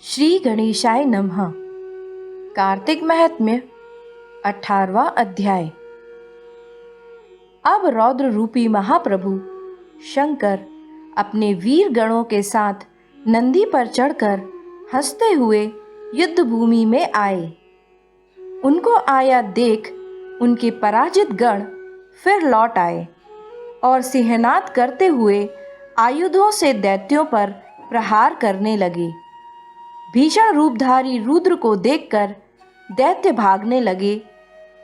श्री गणेशाय नमः। कार्तिक महात्म्य 18वां अध्याय। अब रौद्र रूपी महाप्रभु शंकर अपने वीर गणों के साथ नंदी पर चढ़कर हंसते हुए युद्ध भूमि में आए। उनको आया देख उनके पराजित गण फिर लौट आए और सिंहनाद करते हुए आयुधों से दैत्यों पर प्रहार करने लगे। भीषण रूपधारी रुद्र को देखकर दैत्य भागने लगे।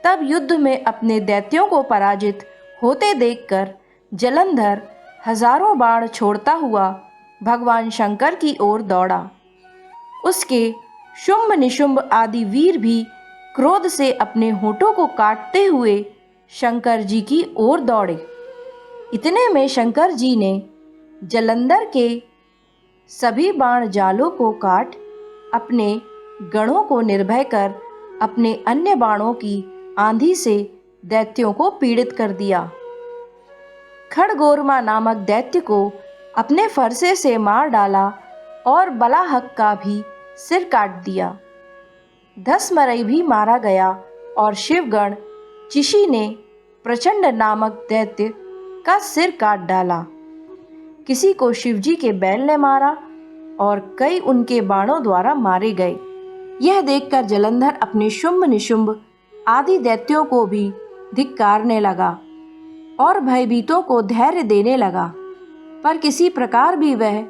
तब युद्ध में अपने दैत्यों को पराजित होते देखकर जलंधर हजारों बाण छोड़ता हुआ भगवान शंकर की ओर दौड़ा। उसके शुंभ निशुंभ आदि वीर भी क्रोध से अपने होठों को काटते हुए शंकर जी की ओर दौड़े। इतने में शंकर जी ने जलंधर के सभी बाण जालों को काट अपने गणों को निर्भय कर अपने अन्य बाणों की आंधी से दैत्यों को पीड़ित कर दिया। खड़गोरमा नामक दैत्य को अपने फरसे से मार डाला और बलाहक का भी सिर काट दिया। धसमरई भी मारा गया और शिवगण चिशी ने प्रचंड नामक दैत्य का सिर काट डाला। किसी को शिवजी के बैल ने मारा और कई उनके बाणों द्वारा मारे गए। यह देखकर जलंधर अपने शुंभ निशुंभ आदि दैत्यों को भी धिक्कारने लगा और भयभीतों को धैर्य देने लगा, पर किसी प्रकार भी वह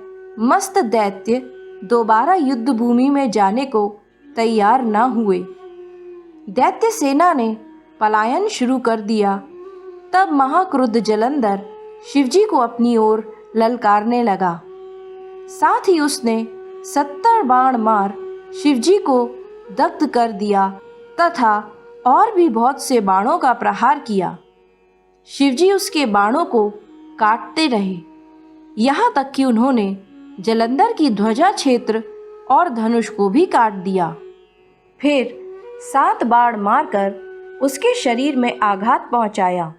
मस्त दैत्य दोबारा युद्ध भूमि में जाने को तैयार न हुए। दैत्य सेना ने पलायन शुरू कर दिया। तब महाक्रुद्ध जलंधर शिवजी को अपनी ओर ललकारने लगा। साथ ही उसने 70 बाण मार शिवजी को दग्ध कर दिया तथा और भी बहुत से बाणों का प्रहार किया। शिवजी उसके बाणों को काटते रहे, यहाँ तक कि उन्होंने जलंधर की ध्वजा क्षेत्र और धनुष को भी काट दिया। फिर 7 बाण मारकर उसके शरीर में आघात पहुंचाया।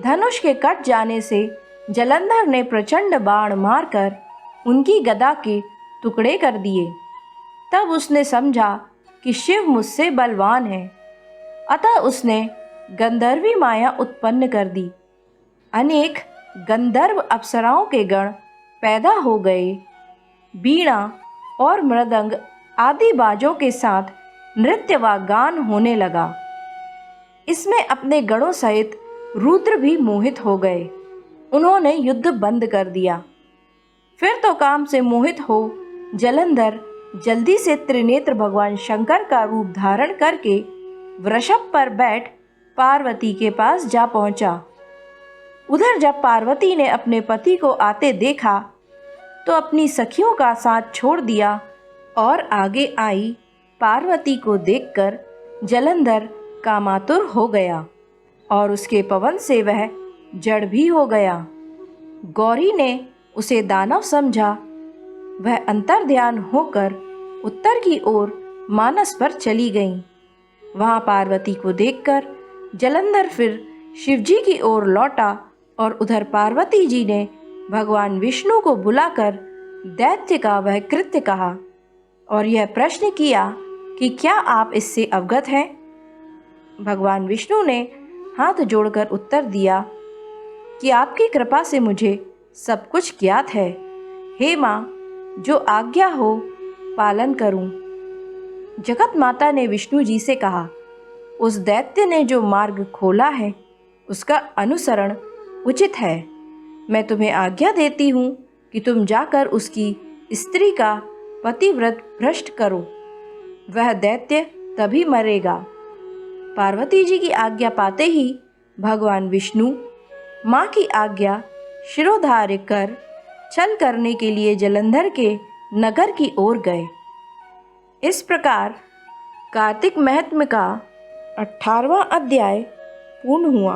धनुष के कट जाने से जलंधर ने प्रचंड बाण मारकर उनकी गदा के टुकड़े कर दिए। तब उसने समझा कि शिव मुझसे बलवान है, अतः उसने गंधर्वी माया उत्पन्न कर दी। अनेक गंधर्व अप्सराओं के गण पैदा हो गए। बीणा और मृदंग आदि बाजों के साथ नृत्य व गान होने लगा। इसमें अपने गणों सहित रुद्र भी मोहित हो गए। उन्होंने युद्ध बंद कर दिया। फिर तो काम से मोहित हो जलंधर जल्दी से त्रिनेत्र भगवान शंकर का रूप धारण करके वृषभ पर बैठ पार्वती के पास जा पहुंचा। उधर जब पार्वती ने अपने पति को आते देखा तो अपनी सखियों का साथ छोड़ दिया और आगे आई। पार्वती को देखकर जलंधर कामातुर हो गया और उसके पवन से वह जड़ भी हो गया। गौरी ने उसे दानव समझा। वह अंतर्ध्यान होकर उत्तर की ओर मानस पर चली गईं। वहां पार्वती को देखकर जलंधर फिर शिवजी की ओर लौटा और उधर पार्वती जी ने भगवान विष्णु को बुलाकर दैत्य का वह कृत्य कहा और यह प्रश्न किया कि क्या आप इससे अवगत हैं? भगवान विष्णु ने हाथ जोड़कर उत्तर दिया कि आपकी कृपा से मुझे सब कुछ ज्ञात है। हे माँ, जो आज्ञा हो पालन करूं। जगत माता ने विष्णु जी से कहा, उस दैत्य ने जो मार्ग खोला है उसका अनुसरण उचित है। मैं तुम्हें आज्ञा देती हूँ कि तुम जाकर उसकी स्त्री का पतिव्रत भ्रष्ट करो। वह दैत्य तभी मरेगा। पार्वती जी की आज्ञा पाते ही भगवान विष्णु माँ की आज्ञा शिरोधार्य कर छल करने के लिए जलंधर के नगर की ओर गए। इस प्रकार कार्तिक महात्म्य का 18वां अध्याय पूर्ण हुआ।